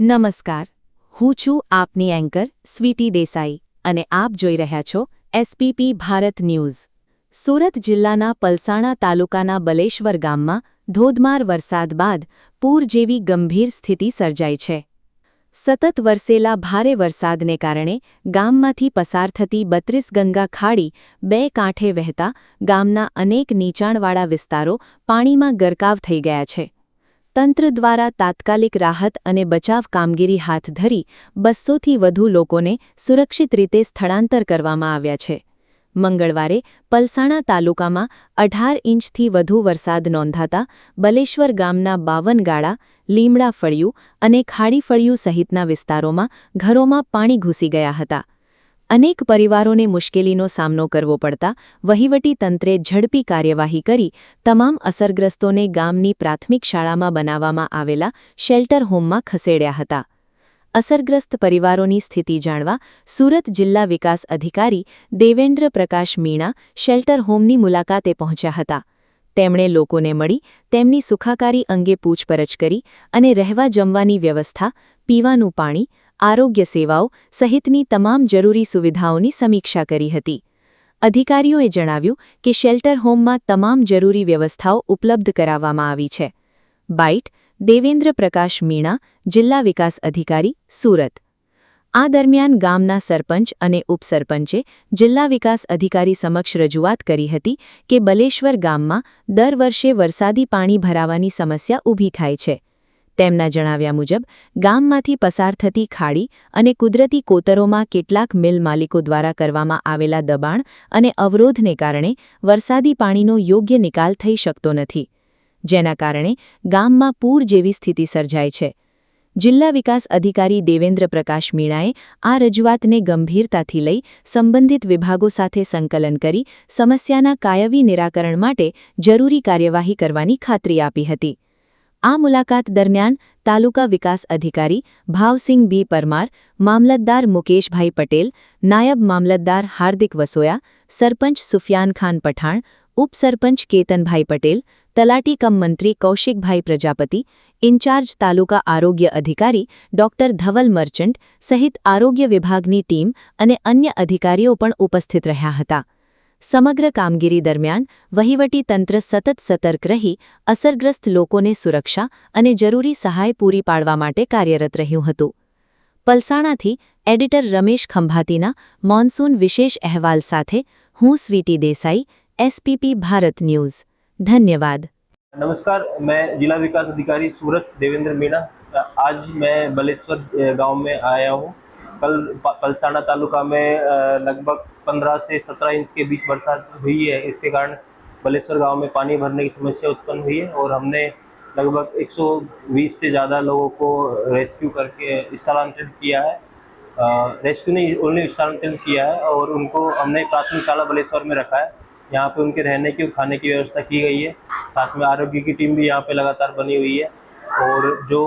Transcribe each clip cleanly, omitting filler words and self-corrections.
નમસ્કાર, હું છું આપની એન્કર સ્વીટી દેસાઈ અને આપ જોઈ રહ્યા છો એસપીપી ભારત ન્યૂઝ। સુરત જિલ્લાના પલસાણા તાલુકાના બલેશ્વર ગામમાં ધોધમાર વરસાદ બાદ પૂર જેવી ગંભીર સ્થિતિ સર્જાઈ છે। સતત વરસેલા ભારે વરસાદને કારણે ગામમાંથી પસાર થતી 32 ગંગા ખાડી બે કાંઠે વહેતા ગામના અનેક નીચાણવાળા વિસ્તારો પાણીમાં ગરકાવ થઈ ગયા છે। તંત્ર દ્વારા તાત્કાલિક રાહત અને બચાવ કામગીરી હાથ ધરી 200થી વધુ લોકોને સુરક્ષિત રીતે સ્થળાંતર કરવામાં આવ્યા છે। મંગળવારે પલસાણા તાલુકામાં 18 ઇંચથી વધુ વરસાદ નોંધાતા બલેશ્વર ગામના 52 ગાળા, લીમડા ફળિયું અને ખાડી ફળિયું સહિતના વિસ્તારોમાં ઘરોમાં પાણી ઘૂસી ગયા હતા। અનેક પરિવારોને મુશ્કેલીનો સામનો કરવો પડતા વહીવટી તંત્રે ઝડપી કાર્યવાહી કરી તમામ અસરગ્રસ્તોને ગામની પ્રાથમિક શાળામાં બનાવવામાં આવેલા શેલ્ટર હોમમાં ખસેડ્યા હતા। અસરગ્રસ્ત પરિવારોની સ્થિતિ જાણવા સુરત જિલ્લા વિકાસ અધિકારી દેવેન્દ્ર પ્રકાશ મીણા શેલ્ટર હોમની મુલાકાતે પહોંચ્યા હતા। તેમણે લોકોને મળી તેમની સુખાકારી અંગે પૂછપરછ કરી અને રહેવા જમવાની વ્યવસ્થા, પીવાનું પાણી, આરોગ્ય સેવાઓ સહિતની તમામ જરૂરી સુવિધાઓની સમીક્ષા કરી હતી। અધિકારીઓએ જણાવ્યું કે શેલ્ટર હોમમાં તમામ જરૂરી વ્યવસ્થાઓ ઉપલબ્ધ કરાવવામાં આવી છે। બાઇટ દેવેન્દ્ર પ્રકાશ મીણા, જિલ્લા વિકાસ અધિકારી, સુરત। આ દરમિયાન ગામના સરપંચ અને ઉપસરપંચે જિલ્લા વિકાસ અધિકારી સમક્ષ રજૂઆત કરી હતી કે બલેશ્વર ગામમાં દર વર્ષે વરસાદી પાણી ભરાવાની સમસ્યા ઊભી થાય છે। તેમના જણાવ્યા મુજબ ગામમાંથી પસાર થતી ખાડી અને કુદરતી કોતરોમાં કેટલાક મિલ માલિકો દ્વારા કરવામાં આવેલા દબાણ અને અવરોધને કારણે વરસાદી પાણીનો યોગ્ય નિકાલ થઈ શકતો નથી, જેના કારણે ગામમાં પૂર જેવી સ્થિતિ સર્જાય છે। જિલ્લા વિકાસ અધિકારી દેવેન્દ્ર પ્રકાશ મીણાએ આ રજૂઆતને ગંભીરતાથી લઈ સંબંધિત વિભાગો સાથે સંકલન કરી સમસ્યાના કાયમી નિરાકરણ માટે જરૂરી કાર્યવાહી કરવાની ખાતરી આપી હતી। આ મુલાકાત દરમિયાન તાલુકા વિકાસ અધિકારી ભાવસિંહ બી પરમાર, મામલતદાર મુકેશભાઈ પટેલ, નાયબ મામલતદાર હાર્દિક વસોયા, સરપંચ સુફિયાન ખાન પઠાણ, ઉપસરપંચ કેતનભાઈ પટેલ, તલાટી કમ મંત્રી કૌશિકભાઈ પ્રજાપતિ, ઇન્ચાર્જ તાલુકા આરોગ્ય અધિકારી ડોક્ટર ધવલ મર્ચન્ટ સહિત આરોગ્ય વિભાગની ટીમ અને અન્ય અધિકારીઓ પણ ઉપસ્થિત રહ્યા હતા। સમગ્ર કામગીરી દરમિયાન વહીવટી તંત્ર સતત સતર્ક રહી અસરગ્રસ્ત લોકોને સુરક્ષા અને જરૂરી સહાય પૂરી પાડવા માટે કાર્યરત રહ્યું હતું। પલસાણાથી એડિટર રમેશ ખંભાતીના મોન્સૂન વિશેષ અહેવાલ સાથે હું સ્વીટી દેસાઈ, एसपीपी भारत न्यूज़। धन्यवाद। नमस्कार, मैं जिला विकास अधिकारी सूरत देवेंद्र मीणा। आज मैं बलेश्वर गांव में आया हूं। कल पलसाना तालुका में लगभग 15 से 17 इंच के बीच बरसात हुई है। इसके कारण बलेश्वर गांव में पानी भरने की समस्या उत्पन्न हुई है और हमने लगभग 120 से ज़्यादा लोगों को रेस्क्यू करके स्थलांतरित किया है। रेस्क्यू नहीं, ओनली स्थलांतरित किया है और उनको हमने प्राथमिक शाला बलेश्वर में रखा है। यहाँ पे उनके रहने की और खाने की व्यवस्था की गई है। साथ में आरोग्य की टीम भी यहाँ पे लगातार बनी हुई है और जो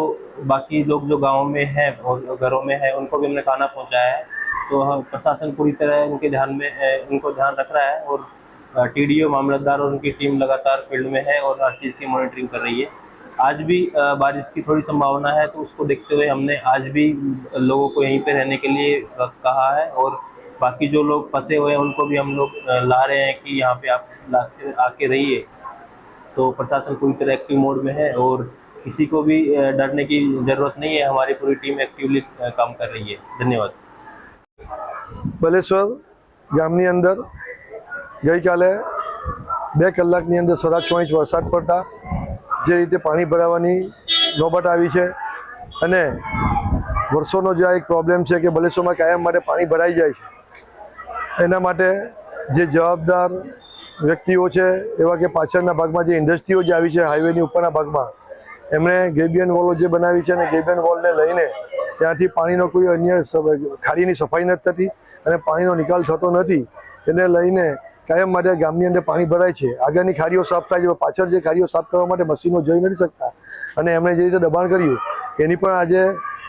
बाकी लोग जो गांव में हैं और घरों में हैं उनको भी हमने खाना पहुँचाया है। तो हम प्रशासन पूरी तरह उनके उनको ध्यान रख रहा है और टीडीओ, मामलतदार और उनकी टीम लगातार फील्ड में है और हर चीज़ की मॉनिटरिंग कर रही है। आज भी बारिश की थोड़ी संभावना है, तो उसको देखते हुए हमने आज भी लोगों को यहीं पे रहने के लिए कहा है और बाकी जो लोग फंसे हुए हैं उनको भी हम लोग ला रहे हैं कि यहाँ पे आप आके रहिए। तो प्रशासन पूरी तरह एक्टिव मोड में है और किसी को भी डरने की ज़रूरत नहीं है। हमारी पूरी टीम एक्टिवली काम कर रही है। धन्यवाद। बलेश्वर गामनी अंदर गई काले 2 કલાકની અંદર 6.5 ઇંચ વરસાદ પડતા જે રીતે પાણી ભરાવાની નોબત આવી છે અને વર્ષોનો જે એક પ્રોબ્લેમ છે કે બલેશ્વરમાં કાયમ માટે પાણી ભરાઈ જાય છે, એના માટે જે જવાબદાર વ્યક્તિઓ છે એવા કે પાછળના ભાગમાં જે ઇન્ડસ્ટ્રીઓ જે આવી છે હાઈવેની ઉપરના ભાગમાં, એમણે ગેબિયન વોલો જે બનાવી છે અને ગેબિયન વોલને લઈને ત્યાંથી પાણીનો કોઈ અન્ય ખાડીની સફાઈ નથી થતી અને પાણીનો નિકાલ થતો નથી। એને લઈને કાયમ માટે ગામની અંદર પાણી ભરાય છે। આગળની ખાડીઓ સાફ થાય છે, પાછળ જે ખાડીઓ સાફ કરવા માટે મશીનો જઈ નથી શકતા અને એમણે જે રીતે દબાણ કર્યું એની પણ આજે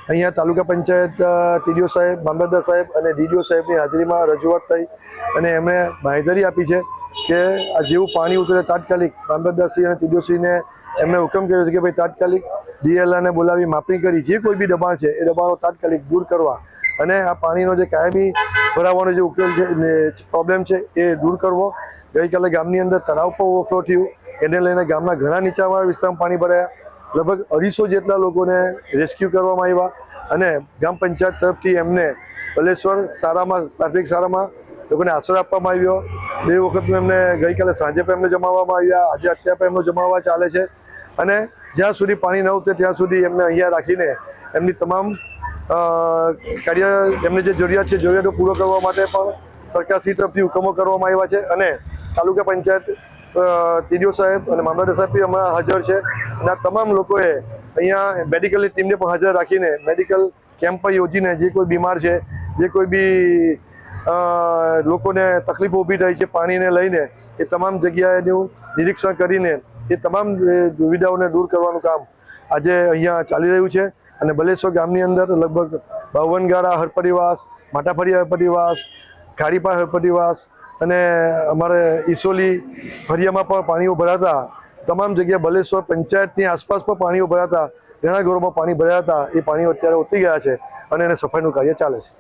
અહીંયા તાલુકા પંચાયત ટીડીઓ સાહેબ, મામલતદાર સાહેબ અને ડીડીઓ સાહેબની હાજરીમાં રજૂઆત થઈ અને એમણે બાંહેધરી આપી છે કે આ જેવું પાણી ઉતરે તાત્કાલિક મામલતદારશ્રી અને ટીડીઓશ્રીને એમણે હુકમ કર્યો છે કે ભાઈ તાત્કાલિક DLRને બોલાવી માપણી કરી જે કોઈ બી દબાણ છે એ દબાણો તાત્કાલિક દૂર કરવા અને આ પાણીનો જે કાયમી ભરાવાનો જે ઉકેલ છે પ્રોબ્લેમ છે એ દૂર કરવો. ગઈકાલે ગામની અંદર તળાવ પર ઓવરફ્લો થયું, એને લઈને ગામના ઘણા નીચાણવાળા વિસ્તારમાં પાણી ભરાયા. લગભગ 250 જેટલા લોકોને રેસ્ક્યુ કરવામાં આવ્યા અને ગ્રામ પંચાયત તરફથી એમને બલેશ્વર શાળામાં પ્રાથમિક શાળામાં લોકોને આશ્રય આપવામાં આવ્યો. 2 વખતનું એમને ગઈકાલે સાંજે પણ એમને જમાવવામાં આવ્યા, આજે અત્યારે પણ એમનો જમાવવા ચાલે છે અને જ્યાં સુધી પાણી ન ઉતરે ત્યાં સુધી એમને અહીંયા રાખીને એમની તમામ કાર્ય એમને જે જરૂરિયાત છે જરૂરિયાતો પૂરો કરવા માટે પણ સરકારશ્રી તરફથી હુકમો કરવામાં આવ્યા છે અને તાલુકા પંચાયત TDO સાહેબ અને મામલતદાર સાહેબ હમણાં હાજર છે અને આ તમામ લોકોએ અહીંયા મેડિકલની ટીમને પણ હાજર રાખીને મેડિકલ કેમ્પ પણ યોજીને જે કોઈ બીમાર છે, જે કોઈ બી લોકોને તકલીફો ઊભી થઈ છે પાણીને લઈને એ તમામ જગ્યાએનું નિરીક્ષણ કરીને એ તમામ દુવિધાઓને દૂર કરવાનું કામ આજે અહીંયા ચાલી રહ્યું છે. અને બલેશ્વર ગામની અંદર લગભગ 52 ગાળા હરપરિવાસ, માટાફળિયા હરપરિવાસ, ખાડીપા હરપરિવાસ અને અમારે ઈસોલી ફરિયામાં પણ પાણીઓ ભરાતા તમામ જગ્યાએ બલેશ્વર પંચાયતની આસપાસ પણ પાણીઓ ભરાતા ઘણા ઘરોમાં પાણી ભરાયા હતા. એ પાણીઓ અત્યારે ઉતરી ગયા છે અને એને સફાઈનું કાર્ય ચાલે છે.